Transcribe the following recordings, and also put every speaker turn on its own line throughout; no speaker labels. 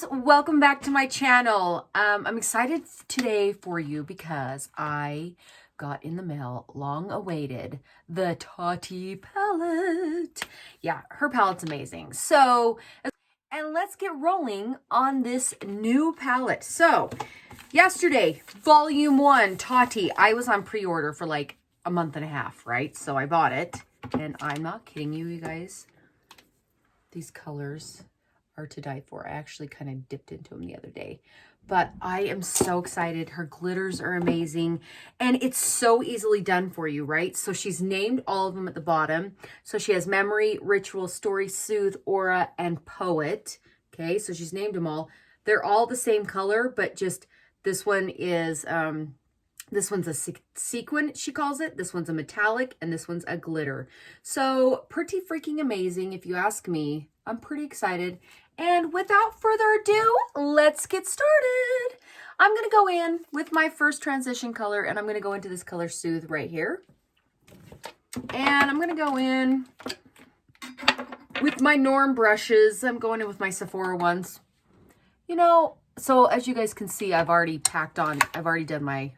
guys, welcome back to my channel. I'm excited today for you because I got in the mail, long awaited, the Tati palette. Yeah, her palette's amazing. So, and let's get rolling on this new palette. So, yesterday, volume 1, Tati. I was on pre-order for like a month and a half, right? So I bought it, and I'm not kidding you, you guys. These colors are to die for. I actually kind of dipped into them the other day, but I am so excited. Her glitters are amazing, and it's so easily done for you, right? So she's named all of them at the bottom. So she has Memory, Ritual, Story, Soothe, Aura, and Poet. Okay, so she's named them all. They're all the same color, but just this one is this one's a sequin, she calls it. This one's a metallic, and this one's a glitter. So pretty freaking amazing, if you ask me. I'm pretty excited. And without further ado, let's get started. I'm going to go in with my first transition color, and I'm going to go into this color Soothe right here. And I'm going to go in with my Norm brushes. I'm going in with my Sephora ones. You know, so as you guys can see, I've already done my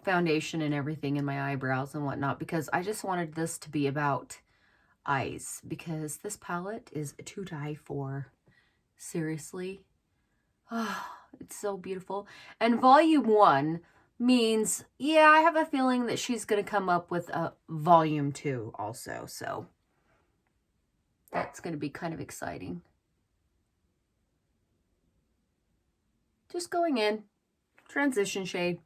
foundation and everything in my eyebrows and whatnot, because I just wanted this to be about eyes, because this palette is to die for. Seriously. Oh, it's so beautiful. And volume 1 means, yeah, I have a feeling that she's going to come up with a volume 2 also. So that's going to be kind of exciting. Just going in, transition shade.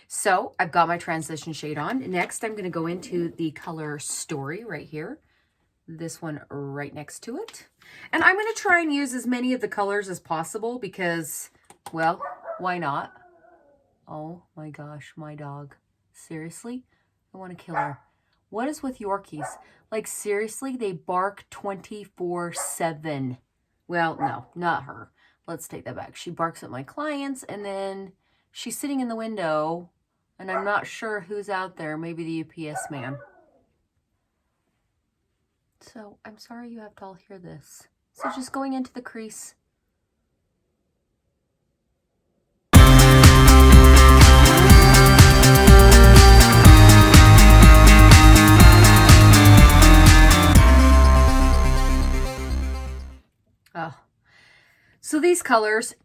So I've got my transition shade on. Next, I'm going to go into the color Story right here. This one right next to it. And I'm going to try and use as many of the colors as possible because, well, why not? Oh my gosh, my dog. Seriously? I want to kill her. What is with Yorkies? Like, seriously, they bark 24/7. Well, no, not her. Let's take that back. She barks at my clients, and then she's sitting in the window, and I'm not sure who's out there. Maybe the UPS man. So I'm sorry you have to all hear this. So just going into the crease. Oh. So these colors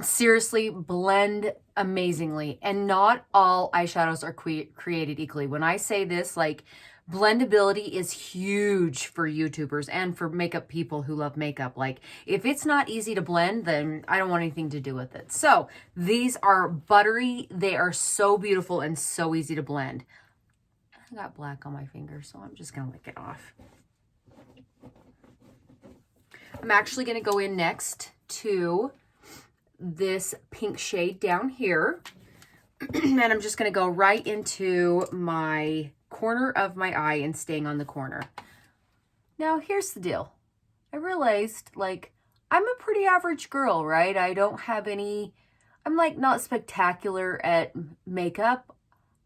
seriously blend amazingly, and not all eyeshadows are created equally. When I say this, like, blendability is huge for YouTubers and for makeup people who love makeup. Like, if it's not easy to blend, then I don't want anything to do with it. So these are buttery. They are so beautiful and so easy to blend. I got black on my finger, so I'm just going to lick it off. I'm actually going to go in next to this pink shade down here. And I'm just going to go right into my corner of my eye and staying on the corner. Now, here's the deal. I realized, like, I'm a pretty average girl, right? I don't have any, I'm like not spectacular at makeup.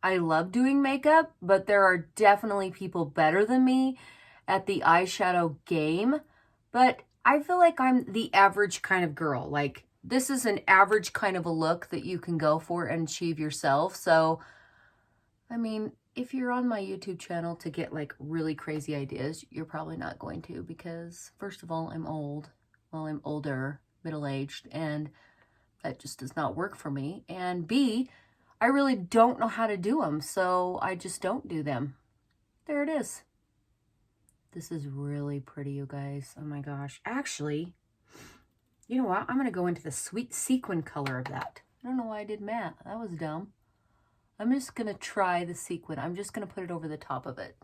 I love doing makeup, but there are definitely people better than me at the eyeshadow game. But I feel like I'm the average kind of girl. Like, this is an average kind of a look that you can go for and achieve yourself. So, I mean, if you're on my YouTube channel to get like really crazy ideas, you're probably not going to, because first of all, I'm old. Well, I'm older, middle-aged, and that just does not work for me. And B, I really don't know how to do them, so I just don't do them. There it is. This is really pretty, you guys. Oh my gosh. Actually, you know what? I'm going to go into the sweet sequin color of that. I don't know why I did matte. That was dumb. I'm just going to try the sequin. I'm just going to put it over the top of it,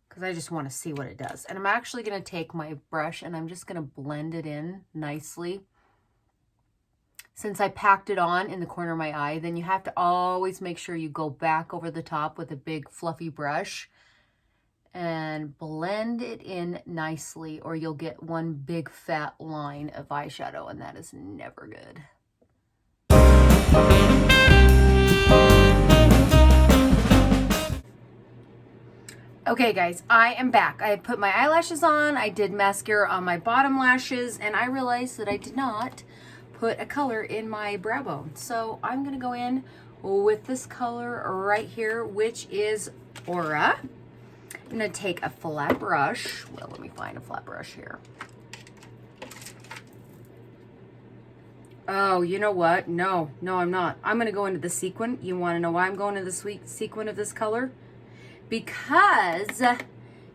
because I just want to see what it does. And I'm actually going to take my brush and I'm just going to blend it in nicely. Since I packed it on in the corner of my eye, then you have to always make sure you go back over the top with a big fluffy brush and blend it in nicely, or you'll get one big fat line of eyeshadow, and that is never good. Okay guys, I am back. I put my eyelashes on, I did mascara on my bottom lashes, and I realized that I did not put a color in my brow bone. So I'm gonna go in with this color right here, which is Aura. I'm gonna take a flat brush. Well, let me find a flat brush here. Oh, you know what? No, I'm not. I'm gonna go into the sequin. You wanna know why I'm going into the sequin of this color? Because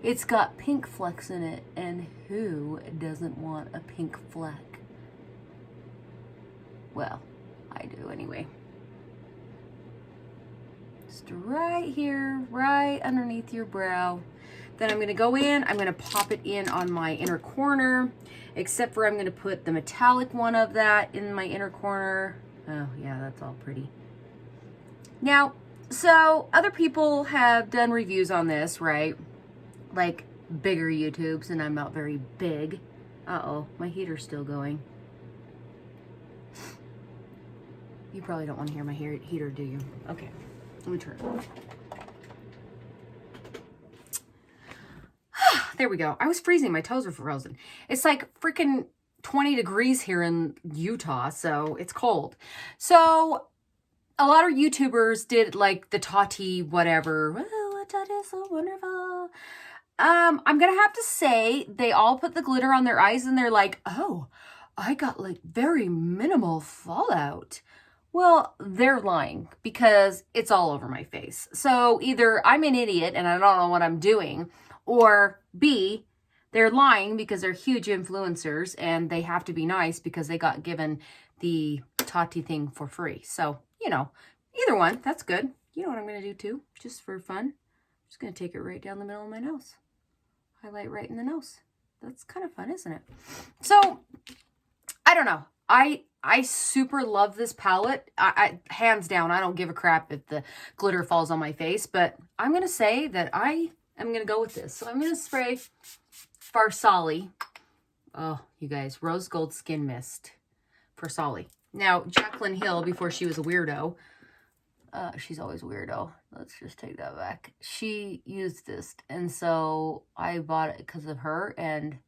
it's got pink flecks in it, and who doesn't want a pink fleck? Well, I do anyway. Just right here, right underneath your brow. Then I'm gonna go in, I'm gonna pop it in on my inner corner, except for I'm gonna put the metallic one of that in my inner corner. Oh yeah, that's all pretty. Now, so other people have done reviews on this, right? Like bigger YouTubes, and I'm not very big. Uh-oh, my heater's still going. You probably don't want to hear my heater, do you? Okay, let me turn it on. There we go. I was freezing. My toes were frozen. It's like freaking 20 degrees here in Utah, so it's cold. So a lot of YouTubers did like the Tati whatever. Oh, Tati is so wonderful. I'm going to have to say they all put the glitter on their eyes and they're like, oh, I got like very minimal fallout. Well, they're lying because it's all over my face. So either I'm an idiot and I don't know what I'm doing, or B, they're lying because they're huge influencers and they have to be nice because they got given the Tati thing for free. So, you know, either one, that's good. You know what I'm going to do too, just for fun? I'm just going to take it right down the middle of my nose. Highlight right in the nose. That's kind of fun, isn't it? So, I don't know. I super love this palette. I hands down, I don't give a crap if the glitter falls on my face, but I'm going to say that I'm going to go with this. So I'm going to spray Farsali. Oh, you guys, Rose Gold Skin Mist. Farsali. Now, Jaclyn Hill, before she was a weirdo, she's always a weirdo. Let's just take that back. She used this, and so I bought it because of her, and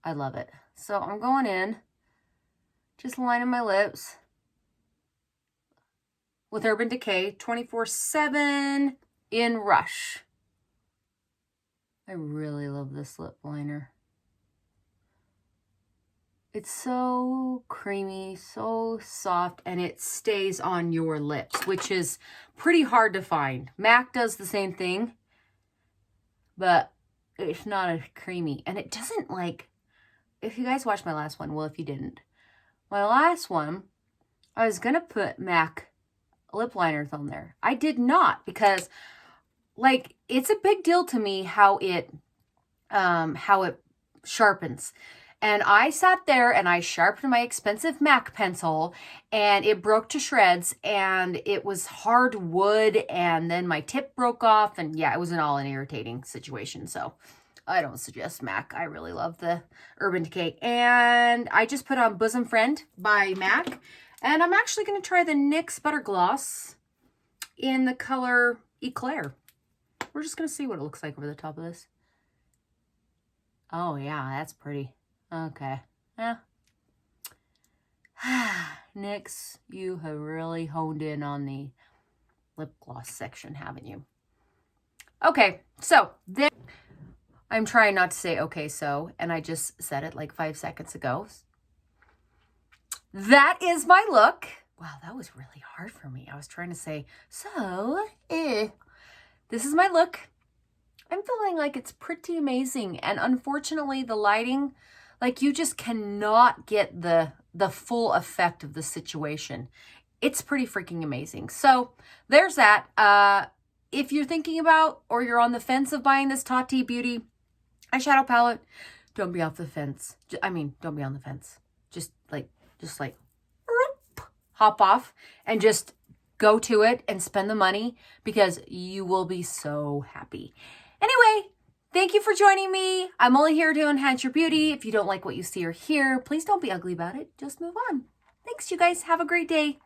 I love it. So I'm going in, just lining my lips with Urban Decay 24/7 in Rush. I really love this lip liner. It's so creamy, so soft, and it stays on your lips, which is pretty hard to find. MAC does the same thing, but it's not as creamy. And it doesn't like, if you guys watched my last one, well, if you didn't, my last one, I was going to put MAC lip liners on there. I did not because, like, it's a big deal to me how it sharpens. And I sat there and I sharpened my expensive MAC pencil and it broke to shreds and it was hard wood and then my tip broke off and yeah, it was an irritating situation. So I don't suggest MAC. I really love the Urban Decay. And I just put on Bosom Friend by MAC. And I'm actually going to try the NYX Butter Gloss in the color Eclair. We're just going to see what it looks like over the top of this. Oh yeah, that's pretty. Okay. Yeah. NYX, you have really honed in on the lip gloss section, haven't you? Okay, so then I'm trying not to say okay so, and I just said it like 5 seconds ago. That is my look. Wow, that was really hard for me. I was trying to say, this is my look. I'm feeling like it's pretty amazing. And unfortunately, the lighting, like you just cannot get the full effect of the situation. It's pretty freaking amazing. So there's that. If you're thinking about or you're on the fence of buying this Tati Beauty eyeshadow palette, don't be off the fence. I mean, don't be on the fence. Just like hop off and just go to it and spend the money because you will be so happy. Anyway, thank you for joining me. I'm only here to enhance your beauty. If you don't like what you see or hear, please don't be ugly about it. Just move on. Thanks, you guys. Have a great day.